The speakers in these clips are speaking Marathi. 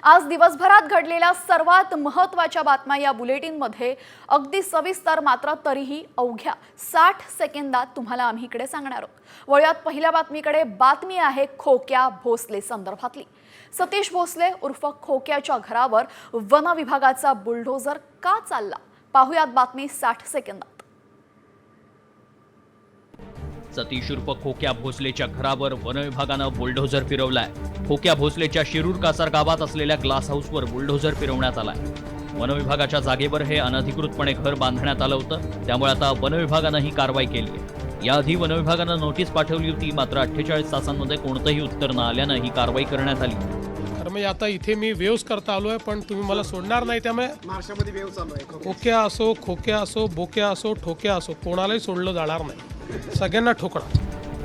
आज दिवसभरात घडलेल्या सर्वात महत्त्वाच्या बातम्या या बुलेटिनमध्ये अगदी सविस्तर मात्र तरीही अवघ्या 60 सेकंदात तुम्हाला आम्ही इकडे सांगणार आहोत। वळूयात पहिल्या बातमीकडे। बातमी आहे खोक्या भोसले संदर्भातली। सतीश भोसले उर्फ खोक्याच्या घरावर वन विभागाचा बुलडोझर का चालला, पाहूयात बातमी 60 सेकंदात। सतीश उर्फ खोक्या भोसलेच्या घरावर वन विभागानं बुलडोझर फिरवलाय। खोक्या भोसलेच्या शिरूर कासार गावात असलेल्या ग्लास हाऊसवर बुलडोझर फिरवण्यात आलाय। वन विभागाच्या जागेवर हे अनधिकृतपणे घर बांधण्यात आलं होतं, त्यामुळे आता वन विभागानं ही कारवाई केली आहे। याआधी वन विभागानं नोटीस पाठवली होती, मात्र 48 तासांमध्ये कोणतंही उत्तर न आल्यानं ही कारवाई करण्यात आली। तर मी आता इथे वेव्स करता आलोय, पण तुम्ही मला सोडणार नाही, त्यामुळे महाराष्ट्रामध्ये वेव चालू आहे। खोक्या असो, खोक्या असो, बोक्या असो, ठोक्या असो, कोणालाही सोडलं जाणार नाही, सगळ्यांना ठोकणार।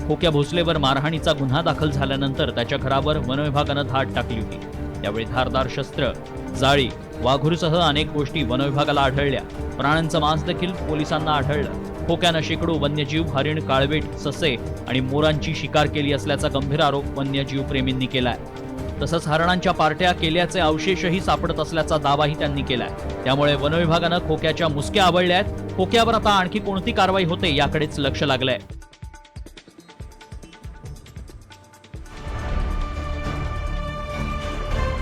खोक्या भोसलेवर मारहाणीचा गुन्हा दाखल झाल्यानंतर त्याच्या घरावर वन विभागानं धाड टाकली होती। त्यावेळी धारदार शस्त्र, जाळी, वाघूरसह अनेक गोष्टी वन विभागाला आढळल्या। प्राण्यांचं मांस देखील पोलिसांना आढळलं। खोक्यानं शेकडो वन्यजीव, हरिण, काळवेट, ससे आणि मोरांची शिकार केली असल्याचा गंभीर आरोप वन्यजीव प्रेमींनी केलाय। तसंच हरणांच्या पार्ट्या केल्याचे अवशेषही सापडत असल्याचा दावाही त्यांनी केलाय। त्यामुळे वन विभागानं खोक्याच्या मुसक्या आवळल्या आहेत। खोक्यावर आता आणखी कोणती कारवाई होते याकडेच लक्ष लागलंय।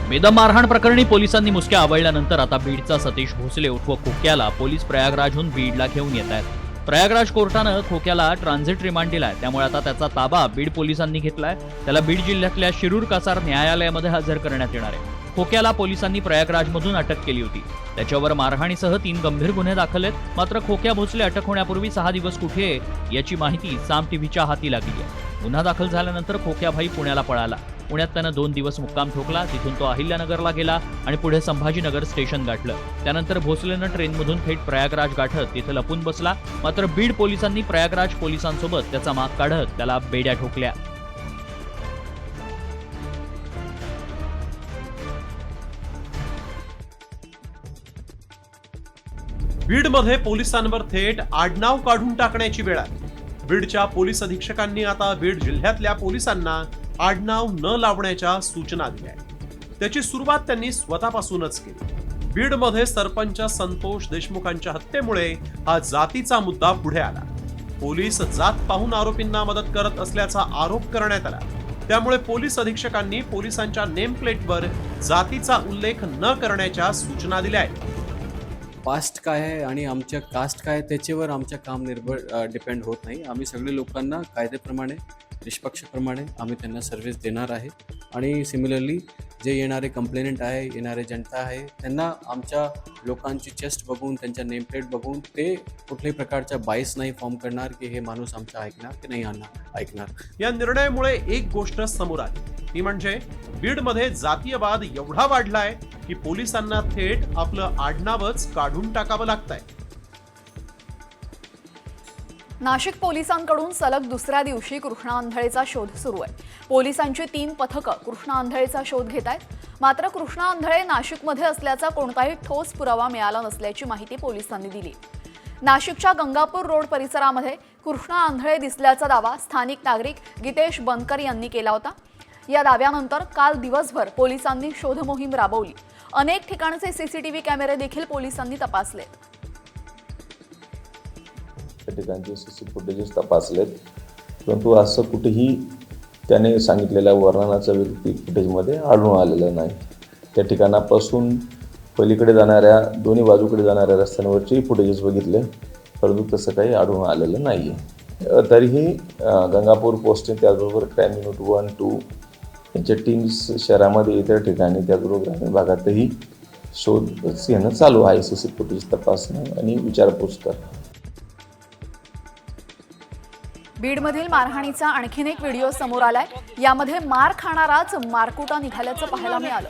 बेदम मारहाण प्रकरणी पोलिसांनी मुसक्या आवळल्यानंतर आता बीडचा सतीश भोसले उर्फ खोक्याला पोलीस प्रयागराजहून बीडला घेऊन येत आहेत। प्रयागराज कोर्टानं खोक्याला ट्रान्झिट रिमांड दिलाय, त्यामुळे आता त्याचा ताबा बीड पोलिसांनी घेतलाय। त्याला बीड जिल्ह्यातल्या शिरूर कासार न्यायालयामध्ये हजर करण्यात येणार आहे। खोक्याला पोलिसांनी प्रयागराजमधून अटक केली होती। त्याच्यावर मारहाणीसह 3 गंभीर गुन्हे दाखल आहेत। मात्र खोक्या भोसले अटक होण्यापूर्वी 6 दिवस कुठे आहे याची माहिती साम टीव्हीच्या हाती लागली आहे। गुन्हा दाखल झाल्यानंतर खोक्याभाई पुण्याला पळाला। पुण्यात त्यानं 2 दिवस मुक्काम ठोकला। तिथून तो अहिल्यानगरला गेला आणि पुढे संभाजीनगर स्टेशन गाठलं। त्यानंतर भोसलेनं ट्रेनमधून थेट प्रयागराज गाठत तिथे लपून बसला। मात्र बीड पोलिसांनी प्रयागराज पोलिसांसोबत त्याचा माग काढत त्याला बेड्या ठोकल्या। बीडमध्ये पोलिसांवर थेट आडनाव काढून टाकण्याची वेळ आहे। बीडच्या पोलीस अधीक्षकांनी आता बीड जिल्ह्यातल्या पोलिसांना आडनाव न लावण्याच्या सूचना दिल्या आहेत। त्याची सुरुवात त्यांनी स्वतःपासूनच केली। बीडमध्ये सरपंच संतोष देशमुखांच्या हत्येमुळे हा जातीचा मुद्दा पुढे आला। पोलीस जात पाहून आरोपींना मदत करत असल्याचा आरोप करण्यात आला। त्यामुळे पोलीस अधीक्षकांनी पोलिसांच्या नेम प्लेटवर जातीचा उल्लेख न करण्याच्या सूचना दिल्या आहेत। पास्ट काय आहे आणि आमच्या कास्ट काय आहे त्याच्यावर आमचं काम डिपेंड होत नाही। आम्ही सगळे लोकांना कायद्याप्रमाणे, निष्पक्षप्रमाणे आम्ही त्यांना सर्व्हिस देणार आहे। आणि सिमिलरली जे येणारे कंप्लेनंट आहे, येणारे जनता आहे, त्यांना आमच्या लोकांची चेस्ट बघून, त्यांच्या नेम प्लेट बघून ते कुठल्याही प्रकारचा बायस नाही फॉर्म करणार की हे माणूस आमचं ऐकणार की नाही ऐकणार। या निर्णयामुळे एक गोष्ट समोर आली, ती म्हणजे बीडमध्ये जातीयवाद एवढा वाढलाय की पोलिसांना थेट आपलं आडनावच काढून टाकावं लागतंय। नाशिक पोलिसांकडून सलग दुसऱ्या दिवशी कृष्णा आंधळेचा शोध सुरू आहे। पोलिसांची 3 पथकं कृष्णा आंधळेचा शोध घेत आहेत। मात्र कृष्णा आंधळे नाशिकमध्ये असल्याचा कोणताही ठोस पुरावा मिळाला नसल्याची माहिती पोलिसांनी दिली। नाशिकच्या गंगापूर रोड परिसरामध्ये कृष्णा आंधळे दिसल्याचा दावा स्थानिक नागरिक गीतेश बनकर यांनी केला होता। या दाव्यानंतर काल दिवसभर पोलिसांनी शोध मोहीम राबवली। अनेक ठिकाणचे सीसीटीव्ही कॅमेरे देखील पोलिसांनी तपासले। त्या ठिकाणचे सीसी फुटेजेस तपासलेत, परंतु असं कुठेही त्याने सांगितलेल्या वर्णनाचा व्यक्ती फुटेजमध्ये आढळून आलेलं नाही। त्या ठिकाणापासून पलीकडे जाणाऱ्या, दोन्ही बाजूकडे जाणाऱ्या रस्त्यांवरचे फुटेजेस बघितले, परंतु तसं काही आढळून आलेलं नाही आहे। तरीही गंगापूर पोस्टने, त्याचबरोबर क्राईम युनिट 1, 2 यांच्या टीम्स शहरामध्ये इतर ठिकाणी, त्याचबरोबर ग्रामीण भागातही शोध घेणं चालू आहे। सीसी फुटेज तपासणं आणि विचारपूस करणं। बीडमधील मारहाणीचा आणखीन एक व्हिडिओ समोर आलाय। यामध्ये मार खाणाराच मारकुटा निघाल्याचं पाहायला मिळालं।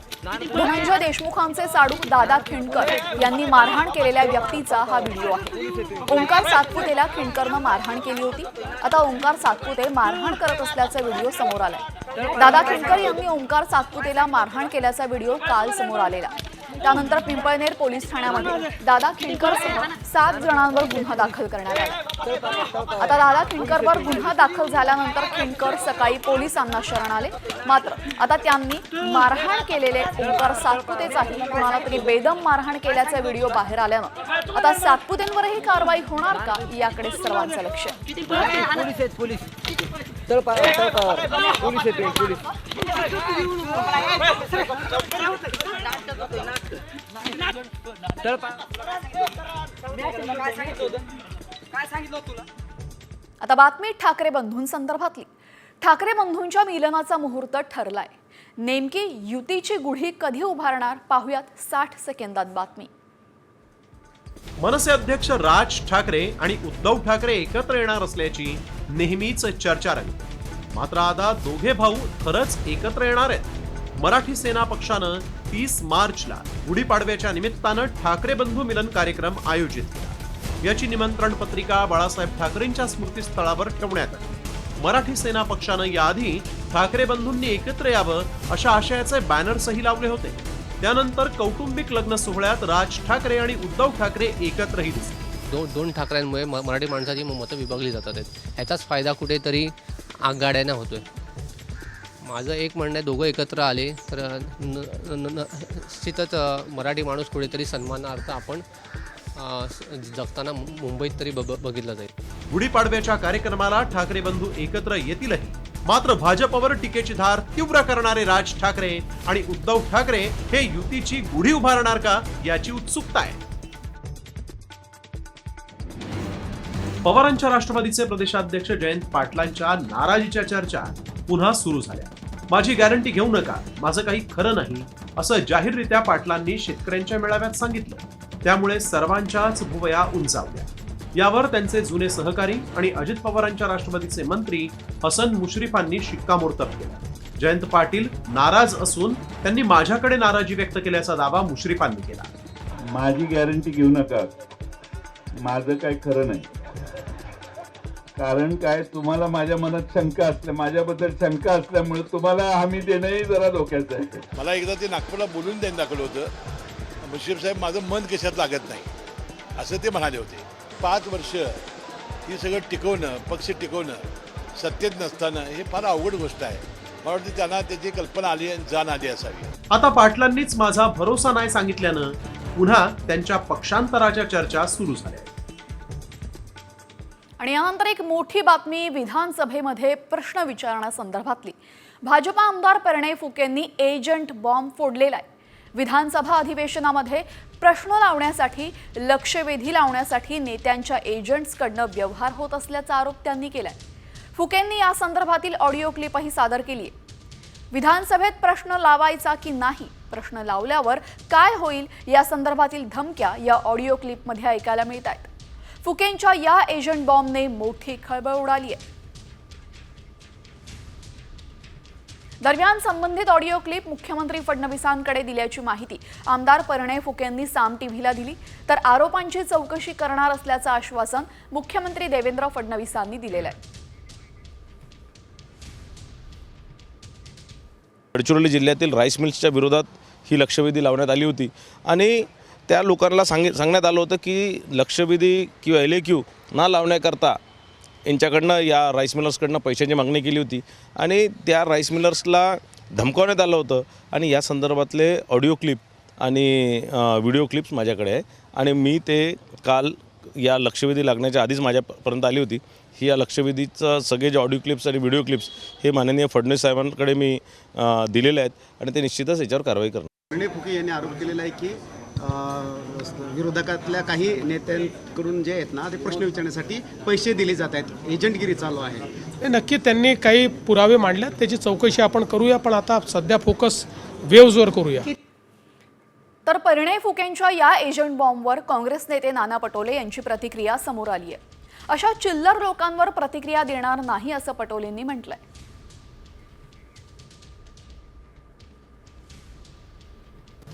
धनंजय देशमुखांचे साडू दादा खिंडकर यांनी मारहाण केलेल्या व्यक्तीचा हा व्हिडिओ आहे। ओंकार सातपुतेला खिंडकरनं मारहाण केली होती। आता ओंकार सातपुते मारहाण करत असल्याचा व्हिडिओ समोर आलाय। दादा खिंडकर यांनी ओंकार सातपुतेला मारहाण केल्याचा व्हिडिओ काल समोर आलेला। त्यानंतर पिंपळनेर पोलीस ठाण्यामध्ये दादा खिंडकरसह 7 जणांवर गुन्हा दाखल करण्यात आला। आता दादा खिंडकरवर गुन्हा दाखल झाल्यानंतर खिंडकर सकाळी पोलिसांना शरण आले। मात्र आता त्यांनी मारहाण केलेले ओंकार सातपुतेचाही कुणाला तरी बेदम मारहाण केल्याचा व्हिडिओ बाहेर आल्यानं आता सातपुतेंवरही कारवाई होणार का याकडे सर्वांचं लक्ष आहे। आता बातमी ठाकरे बंधूंसंदर्भातली। ठाकरे बंधूंच्या मिलनाचा मुहूर्त ठरलाय। नेमकी युतीची गुढी कधी उभारणार पाहुयात 60 सेकंदात बातमी। मनसे अध्यक्ष राज ठाकरे आणि उद्धव ठाकरे एकत्र येणार असल्याची नेहमीच चर्चा रंगली। मात्र आता दोघे भाऊ खरंच एकत्र येणार आहेत। मराठी सेना पक्षानं 30 मार्चला गुढीपाडव्याच्या निमित्तानं ठाकरे बंधू मिलन कार्यक्रम आयोजित केला। याची निमंत्रण पत्रिका बाळासाहेब ठाकरेंच्या स्मृतीस्थळावर ठेवण्यात आली। मराठी सेना पक्षानं याआधी ठाकरे बंधूंनी एकत्र यावं अशा आशयाचे बॅनर्सही लावले होते। त्यानंतर कौटुंबिक लग्न सोहळ्यात राज ठाकरे आणि उद्धव ठाकरे एकत्रही दिसले। दोन ठाकऱ्यांमुळे मराठी माणसाची मतं विभागली जातात ह्याचाच फायदा कुठेतरी आगगाड्यानं होतोय। माझं एक म्हणणं आहे, दोघं एकत्र आले तर निश्चितच मराठी माणूस कुठेतरी सन्मानार्थ आपण जगताना मुंबईत तरी बघितलं जाईल। गुढीपाडव्याच्या कार्यक्रमाला ठाकरे बंधू एकत्र येतीलही। मात्र भाजपवर टीकेची धार तीव्र करणारे राज ठाकरे आणि उद्धव ठाकरे हे युतीची गुढी उभारणार का याची उत्सुकता आहे। पवारांच्या राष्ट्रवादीचे प्रदेशाध्यक्ष जयंत पाटलांच्या नाराजीच्या चर्चा पुन्हा सुरू झाल्या। माझी गॅरंटी घेऊ नका, माझं काही खरं नाही असं जाहीररित्या पाटलांनी शेतकऱ्यांच्या मेळाव्यात सांगितलं। त्यामुळे सर्वांच्याच भुवया उंचावल्या। यावर त्यांचे जुने सहकारी आणि अजित पवारांच्या राष्ट्रवादीचे मंत्री हसन मुश्रीफांनी शिक्कामोर्तब केला। जयंत पाटील नाराज असून त्यांनी माझ्याकडे नाराजी व्यक्त केल्याचा दावा मुश्रीफांनी केला। माझी गॅरंटी घेऊ नका, माझं काही खरं नाही। कारण काय, तुम्हाला माझ्या मनात शंका असल्या, माझ्याबद्दल शंका असल्यामुळे तुम्हाला हमी देणंही जरा धोक्याचं आहे। मला एकदा ते नागपूरला बोलून त्यांनी दाखवलं होतं, मुश्रीफ साहेब माझं मन कशात लागत नाही असं ते म्हणाले होते। 5 वर्ष ही सगळं टिकवणं, पक्ष टिकवणं सत्तेत नसताना हे फार अवघड गोष्ट आहे। मला वाटतं त्यांना त्याची कल्पना आली आणि जाण आली असावी। आता पाटलांनीच माझा भरोसा नाही सांगितल्यानं पुन्हा त्यांच्या पक्षांतराच्या चर्चा सुरू झाल्या। आणि यानंतर एक मोठी बातमी विधानसभेमध्ये प्रश्न विचारण्यासंदर्भातली। भाजपा आमदार परिणय फुकेंनी एजंट बॉम्ब फोडलेला आहे। विधानसभा अधिवेशनामध्ये प्रश्न लावण्यासाठी, लक्षवेधी लावण्यासाठी नेत्यांच्या एजंट्सकडनं व्यवहार होत असल्याचा आरोप त्यांनी केलाय। फुकेंनी या संदर्भातील ऑडिओ क्लिपही सादर केली आहे। विधानसभेत प्रश्न लावायचा की नाही, प्रश्न लावल्यावर काय होईल या संदर्भातील धमक्या या ऑडिओ क्लिपमध्ये ऐकायला मिळत आहेत। फुकेंच्या या एजंट बॉम्बने मोठी खळबळ उडाली आहे। दरम्यान संबंधित ऑडिओ क्लिप मुख्यमंत्री फडणवीसांकडे दिल्याची माहिती आमदार परिणय फुकेंनी साम टीव्हीला दिली। तर आरोपांची चौकशी करणार असल्याचं आश्वासन मुख्यमंत्री देवेंद्र फडणवीसांनी दिलेलं आहे। गडचिरोली जिल्ह्यातील राईस मिल्सच्या विरोधात ही लक्षवेधी लावण्यात आली होती आणि त्या लोकांना सांगण्यात आलं होतं की लक्षवेधी किंवा LAQ न लावण्याकरता यांच्याकडनं, या राईस मिलर्सकडनं पैशांची मागणी केली होती आणि त्या राईस मिलर्सला धमकावण्यात आलं होतं। आणि या संदर्भातले ऑडिओ क्लिप आणि व्हिडिओ क्लिप्स माझ्याकडे आहे आणि मी ते काल या लक्षवेधी लागण्याच्या आधीच माझ्यापर्यंत आली होती। ही या लक्षवेधीचं सगळे जे ऑडिओ क्लिप्स आणि व्हिडिओ क्लिप्स हे माननीय फडणवीस साहेबांकडे मी दिलेले आहेत आणि ते निश्चितच याच्यावर कारवाई करणार। परिणय फुके यांनी आरोप केलेला आहे की विरोधकातल्या काही नेत्यांकडून जे आहेत ना ते प्रश्न विचारण्यासाठी पैसे दिले जात आहेत, एजंटगिरी चालू आहे। नक्की त्यांनी काही पुरावे मांडल्यात, त्याची चौकशी आपण करूया, पण आता सध्या फोकस वेव्हजवर करूया। तर परिणय फुकेंच्या या एजंट बॉम्बवर काँग्रेस नेते नाना पटोले यांची प्रतिक्रिया समोर आली आहे। अशा चिल्लर लोकांवर प्रतिक्रिया देणार नाही असं पटोलेंनी म्हटलंय।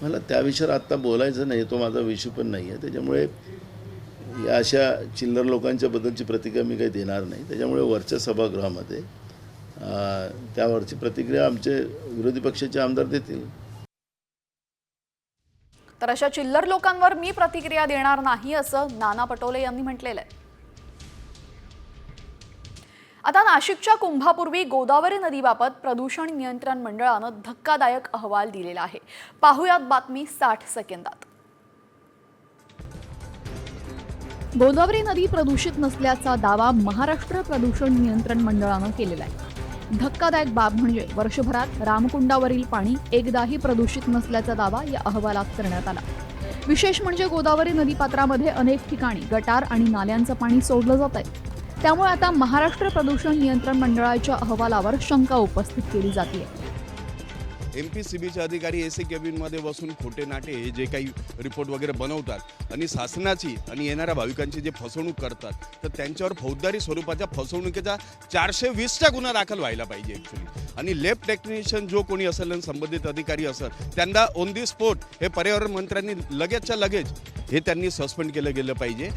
मला त्या विषयावर आत्ता बोलायचं नाही, तो माझा विषय पण नाही आहे। त्याच्यामुळे या अशा चिल्लर लोकांच्या बद्दलची प्रतिक्रिया मी काही देणार नाही। त्याच्यामुळे वरच्या सभागृहामध्ये त्यावरची प्रतिक्रिया आमचे विरोधी पक्षाचे आमदार देतील। तर अशा चिल्लर लोकांवर मी प्रतिक्रिया देणार नाही असं नाना पटोले यांनी म्हटलेलं आहे. आता नाशिकच्या कुंभापूर्वी गोदावरी नदीबाबत प्रदूषण नियंत्रण मंडळानं धक्कादायक अहवाल दिलेला आहे. पाहुयात बातमी 60 सेकंदात. गोदावरी नदी प्रदूषित नसल्याचा दावा महाराष्ट्र प्रदूषण नियंत्रण मंडळानं केलेला आहे. धक्कादायक बाब म्हणजे वर्षभरात रामकुंडावरील पाणी एकदाही प्रदूषित नसल्याचा दावा या अहवालात करण्यात आला. विशेष म्हणजे गोदावरी नदीपात्रामध्ये अनेक ठिकाणी गटार आणि नाल्यांचं पाणी सोडलं जात आहे. त्यामुळे आता महाराष्ट्र प्रदूषण नियंत्रण मंडळाच्या अहवालावर शंका उपस्थित केली जाते. MPCBचे अधिकारी AC कॅबिनमध्ये बसून खोटे नाटे जे काही रिपोर्ट वगैरे बनवतात आणि शासनाची आणि येणाऱ्या भाविकांची जे फसवणूक करतात तर त्यांच्यावर फौजदारी स्वरूपाच्या फसवणुकीचा 420चा गुन्हा दाखल व्हायला पाहिजे ॲक्च्युली. आणि लॅब टेक्निशियन जो कोणी असेल आणि संबंधित अधिकारी असेल त्यांना ऑन दी स्पॉट हे पर्यावरण मंत्र्यांनी लगेचच्या लगेच हे त्यांनी सस्पेंड केलं गेलं पाहिजे.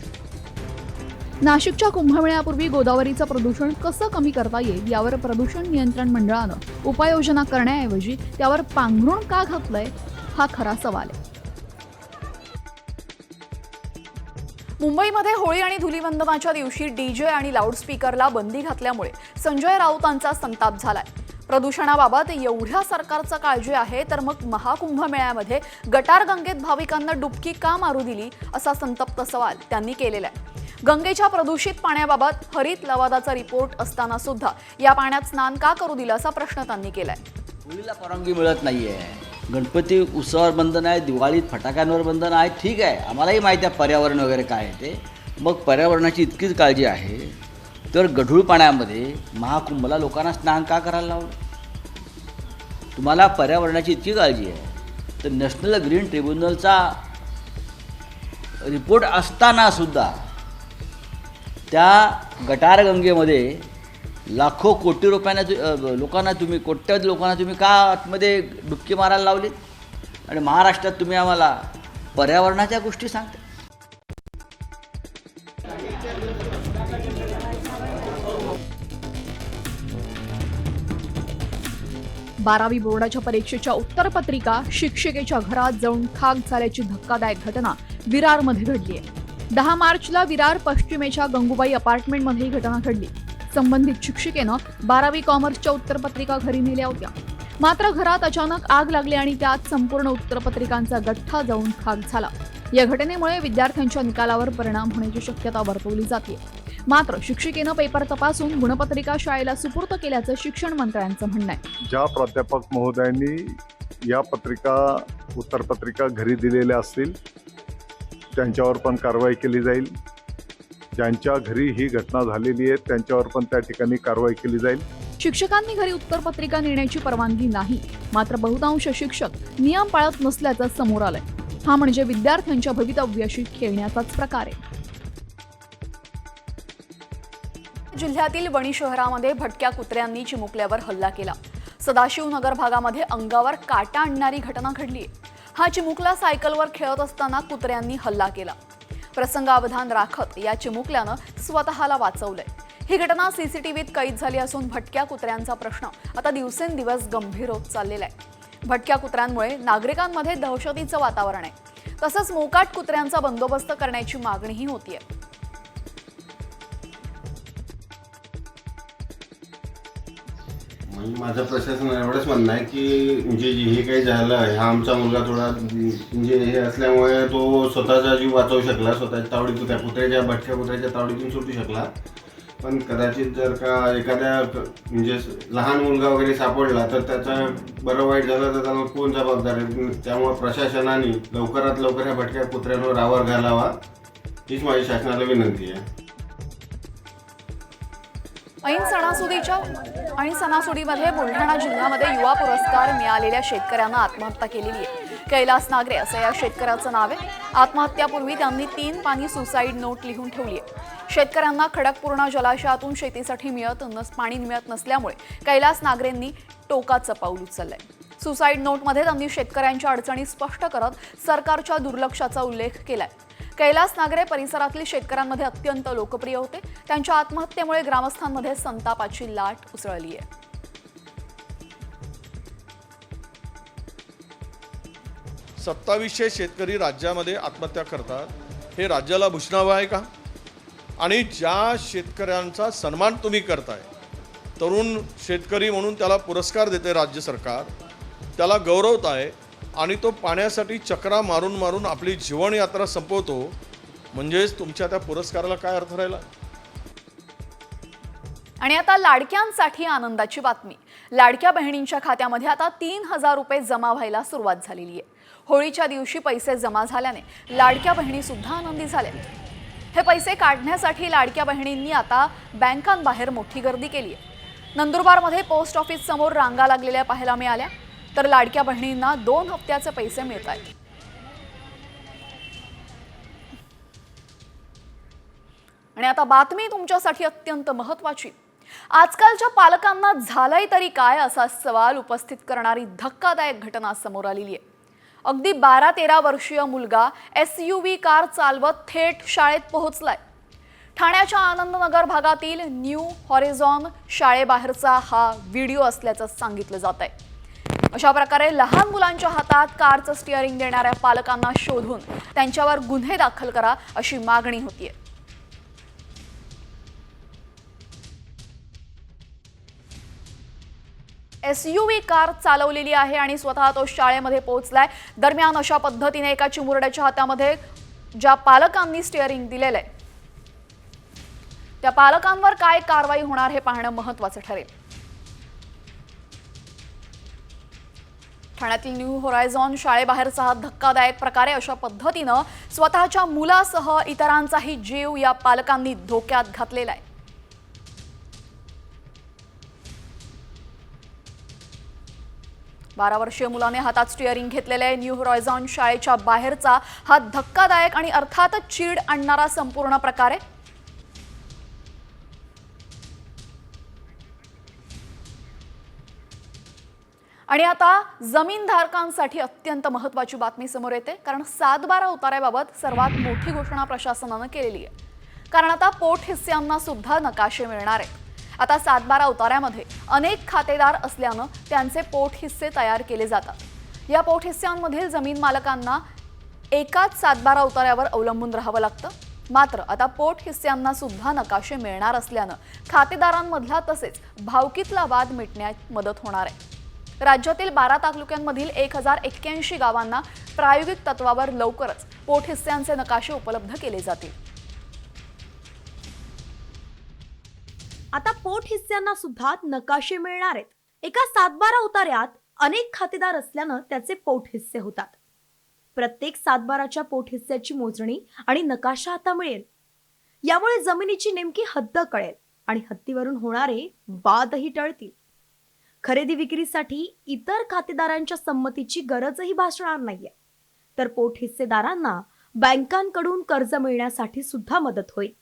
नाशिकच्या कुंभमेळ्यापूर्वी गोदावरीचं प्रदूषण कसं कमी करता येईल यावर प्रदूषण नियंत्रण मंडळानं उपाययोजना करण्याऐवजी त्यावर पांघरुण का घातलंय हा खरा सवाल आहे. मुंबईमध्ये होळी आणि धुलीवंदनाच्या दिवशी डीजे आणि लाऊडस्पीकरला बंदी घातल्यामुळे संजय राऊतांचा संताप झालाय. प्रदूषणाबाबत एवढ्या सरकारचं काळजी आहे तर मग महाकुंभमेळ्यामध्ये गटार गंगेत भाविकांना डुबकी का मारू दिली असा संतप्त सवाल त्यांनी केलेला आहे. गंगेच्या प्रदूषित पाण्याबाबत हरित लवादाचा रिपोर्ट असताना सुद्धा या पाण्यात स्नान का करू दिलं असा प्रश्न त्यांनी केलाय. होळीला परवानगी मिळत नाहीये, गणपती उत्सवावर बंधन आहे, दिवाळीत फटाक्यांवर बंधन आहे. ठीक आहे, आम्हालाही माहिती आहे पर्यावरण वगैरे काय आहे ते. मग पर्यावरणाची इतकीच काळजी आहे तर गढूळ पाण्यामध्ये महाकुंभला लोकांना स्नान का करायला लावलं? तुम्हाला पर्यावरणाची इतकी काळजी आहे तर नॅशनल ग्रीन ट्रिब्युनलचा रिपोर्ट असताना सुद्धा त्या गटारगंगेमध्ये लाखो कोटी रुपयांना लोकांना तुम्ही कोट्यावधी लोकांना तुम्ही का आतमध्ये डुबकी मारायला लावली? आणि महाराष्ट्रात तुम्ही आम्हाला पर्यावरणाच्या गोष्टी सांगता. बारावी बोर्डाच्या परीक्षेच्या उत्तरपत्रिका शिक्षिकेच्या घरात जाऊन खाक झाल्याची धक्कादायक घटना विरारमध्ये घडली आहे. 10 मार्चला विरार पश्चिमेच्या गंगूबाई अपार्टमेंटमध्ये ही घटना घडली. संबंधित शिक्षिकेनं 12वी कॉमर्सच्या उत्तरपत्रिका घरी नेल्या होत्या. मात्र घरात अचानक आग लागली आणि त्यात संपूर्ण उत्तरपत्रिकांचा गठ्ठा जाऊन खाक झाला. या घटनेमुळे विद्यार्थ्यांच्या निकालावर परिणाम होण्याची शक्यता वर्तवली जाते. मात्र शिक्षिकेनं पेपर तपासून गुणपत्रिका शाळेला सुपूर्द केल्याचं शिक्षण मंत्र्यांचं म्हणणं आहे. ज्या प्राध्यापक महोदयांनी या उत्तरपत्रिका घरी दिलेल्या असतील त्यांच्यावर पण कारवाई केली जाईल. ज्यांच्या घरी ही घटना झालेली आहे त्यांच्यावर पण त्या ठिकाणी कारवाई केली जाईल. शिक्षकांनी घरी उत्तरपत्रिका नेण्याची परवानगी नाही, मात्र बहुतांश शिक्षक नियम पाळत नसल्याचं समोर आलंय. हा म्हणजे विद्यार्थ्यांच्या भवितव्याशी खेळण्याचाच प्रकार आहे. जिल्ह्यातील वणी शहरामध्ये भटक्या कुत्र्यांनी चिमुकल्यावर हल्ला केला. सदाशिवनगर भागामध्ये अंगावर काटा आणणारी घटना घडली. हा चिमुकला सायकलवर खेळत असताना कुत्र्यांनी हल्ला केला. प्रसंगावधान राखत या चिमुकल्यानं स्वतःला वाचवलंय. ही घटना सीसीटीव्हीत कैद झाली असून भटक्या कुत्र्यांचा प्रश्न आता दिवसेंदिवस गंभीर होत चाललेला आहे. भटक्या कुत्र्यांमुळे नागरिकांमध्ये दहशतीचं वातावरण आहे. तसंच मोकाट कुत्र्यांचा बंदोबस्त करण्याची मागणीही होतीये. माझं प्रशासन एवढंच म्हणणं आहे की म्हणजे हे काही झालं हा आमचा मुलगा थोडा म्हणजे हे असल्यामुळे तो स्वतःचा जीव वाचवू शकला, स्वतःच्या तावडीतून त्या भटक्या कुत्र्याच्या तावडीतून सुटू शकला. पण कदाचित जर का एखाद्या म्हणजे लहान मुलगा वगैरे सापडला तर त्याचा बरं वाईट झालं तर त्याला कोण जबाबदार आहे? त्यामुळे प्रशासनाने लवकरात लवकर ह्या भटक्या कुत्र्यांवर आवर घालावा हीच माझी शासनाला विनंती आहे. ऐन सणासुदीमध्ये बुलढाणा जिल्ह्यामध्ये युवा पुरस्कार मिळालेल्या शेतकऱ्यांना आत्महत्या केलेली आहे. कैलास नागरे असं या शेतकऱ्याचं नाव आहे. आत्महत्यापूर्वी त्यांनी 3 पानी सुसाईड नोट लिहून ठेवली आहे. शेतकऱ्यांना खडकपूर्णा जलाशयातून शेतीसाठी पाणी मिळत नसल्यामुळे कैलास नागरेंनी टोकाचं पाऊल उचललंय. सुसाईड नोटमध्ये त्यांनी शेतकऱ्यांच्या अडचणी स्पष्ट करत सरकारच्या दुर्लक्षाचा उल्लेख केलाय. कैलास नागरे परिसरातील शेतकऱ्यांमध्ये अत्यंत लोकप्रिय होते. त्यांच्या आत्महत्येमुळे ग्रामस्थांमध्ये संतापाची लाट उसळली आहे. 2700 शेतकरी राज्यामध्ये आत्महत्या करतात, हे राज्याला भूषणावं आहे का? आणि ज्या शेतकऱ्यांचा सन्मान तुम्ही करताय, तरुण शेतकरी म्हणून त्याला पुरस्कार देते राज्य सरकार, त्याला गौरवत आहे आणि तो पाण्यासाठी चक्रा मारून मारून आपली जीवनयात्रा संपवतो, म्हणजेच तुमच्या त्या पुरस्काराला काय अर्थ राहिला? आणि आता लाडक्यांसाठी आनंदाची बातमी. लाडक्या बहिणींच्या खात्यामध्ये आता 3000 रुपये जमा व्हायला सुरुवात झालेली आहे. होळीच्या दिवशी पैसे जमा झाल्याने लाडक्या बहिणी सुद्धा आनंदी झाल्या. हे पैसे काढण्यासाठी लाडक्या बहिणींनी आता बँकांबाहेर मोठी गर्दी केली आहे. नंदुरबारमध्ये पोस्ट ऑफिस समोर रांगा लागलेल्या पाहायला मिळाल्या, तर लाडक्या बहिणींना 2 हप्त्याचे पैसे मिळत आहेत. आणि आता बातमी तुमच्यासाठी अत्यंत महत्त्वाची. आजकालच्या पालकांना झालंय तरी काय असा सवाल उपस्थित करणारी धक्कादायक घटना समोर आलेली आहे. अगदी 12-13 वर्षीय मुलगा SUV कार चालवत थेट शाळेत पोहोचलाय. ठाण्याच्या आनंदनगर भागातील न्यू हॉरिझॉन शाळेबाहेरचा हा व्हिडिओ असल्याचं सांगितलं जात आहे. अशा प्रकारे लहान मुलांच्या हातात कारचं स्टिअरिंग देणाऱ्या पालकांना शोधून त्यांच्यावर गुन्हे दाखल करा अशी मागणी होतीये. SUV कार चालवलेली आहे आणि स्वतः तो शाळेमध्ये पोहोचलाय. दरम्यान अशा पद्धतीने एका चिमुरड्याच्या हातामध्ये ज्या पालकांनी स्टिअरिंग दिलेलं आहे, त्या पालकांवर काय कारवाई होणार हे पाहणं महत्त्वाचं ठरेल. ठाण्यातील न्यू होरायझॉन शाळेबाहेरचा हा धक्कादायक प्रकार आहे. अशा पद्धतीनं स्वतःच्या मुलासह इतरांचाही जीव या पालकांनी धोक्यात घातलेला आहे. बारा वर्षीय मुलाने हातात स्टिअरिंग घेतलेले आहे. न्यू होरायझॉन शाळेच्या बाहेरचा हा धक्कादायक आणि अर्थातच चीड आणणारा संपूर्ण प्रकार आहे. आणि आता जमीनधारकांसाठी अत्यंत महत्त्वाची बातमी समोर येते, कारण 7/12 उतार्याबाबत सर्वात मोठी घोषणा प्रशासनानं केलेली आहे. कारण आता पोटहिस्स्यांना सुद्धा नकाशे मिळणार आहेत. आता 7/12 उतार्यामध्ये अनेक खातेदार असल्यानं त्यांचे पोटहिस्से तयार केले जातात. या पोटहिस्स्यांमधील जमीन मालकांना एकाच 7/12 उतार्यावर अवलंबून राहावं लागतं. मात्र आता पोटहिस्स्यांना सुद्धा नकाशे मिळणार असल्यानं खातेदारांमधला तसेच भावकीतला वाद मिटण्यात मदत होणार आहे. राज्यातील 12 तालुक्यांमधील 1081 गावांना प्रायोगिक तत्वावर लवकरच पोटहिस्स्यांचे नकाशे उपलब्ध केले जातील. आता पोटहिस्स्यांना सुद्धा नकाशे मिळणार आहेत. एका 7/12 उतार्यात अनेक खातेदार असल्यानं त्याचे पोटहिस्से होतात. प्रत्येक 7/12च्या पोटहिस्स्याची मोजणी आणि नकाशा आता मिळेल. यामुळे जमिनीची नेमकी हद्द कळेल आणि हद्दीवरून होणारे वादही टळतील. खरेदी विक्रीसाठी इतर खातेदारांच्या संमतीची गरजही भासणार नाहीये. तर पोटहिस्सेदारांना बँकांकडून कर्ज मिळण्यासाठी सुद्धा मदत होईल.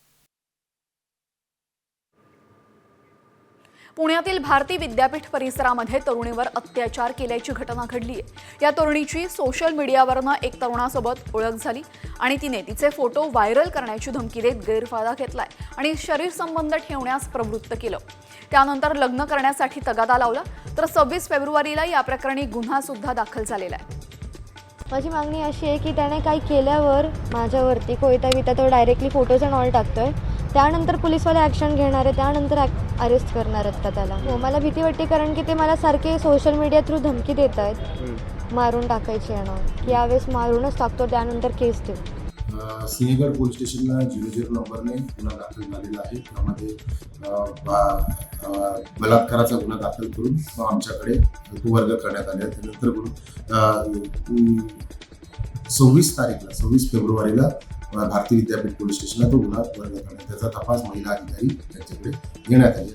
पुण्यातील भारती विद्यापीठ परिसरामध्ये तरुणीवर अत्याचार केल्याची घटना घडली आहे. या तरुणीची सोशल मीडियावरनं एक तरुणासोबत ओळख झाली आणि तिने तिचे फोटो व्हायरल करण्याची धमकी देत गैरफायदा घेतलाय आणि शरीर संबंध ठेवण्यास प्रवृत्त केलं. त्यानंतर लग्न करण्यासाठी तगादा लावला. तर 26 फेब्रुवारीला या प्रकरणी गुन्हा सुद्धा दाखल झालेला आहे. माझी मागणी अशी आहे की त्याने काही केल्यावर माझ्यावरती कोयता तो डायरेक्टली फोटोज अँड ऑल टाकतोय. त्यानंतर पोलीसवाले ॲक्शन घेणार आहे, त्यानंतर अरेस्ट करणार आहेत का त्याला. हो, मला भीती वाटते, कारण की ते मला सारखे सोशल मीडिया थ्रू धमकी देत आहेत मारून टाकायची आहे. यावेळेस मारूनच टाकतो, त्यानंतर केस देऊ. सिंहगड पोलीस स्टेशनला 00 नंबरने गुन्हा दाखल झालेला आहे. त्यामध्ये बलात्काराचा गुन्हा दाखल करून आमच्याकडे तो वर्ग करण्यात आले. त्यानंतर 26 फेब्रुवारीला भारती विद्यापीठ पोलीस स्टेशनला तो गुन्हा वर्ग करण्यात, त्याचा तपास महिला अधिकारी यांच्याकडे घेण्यात आले.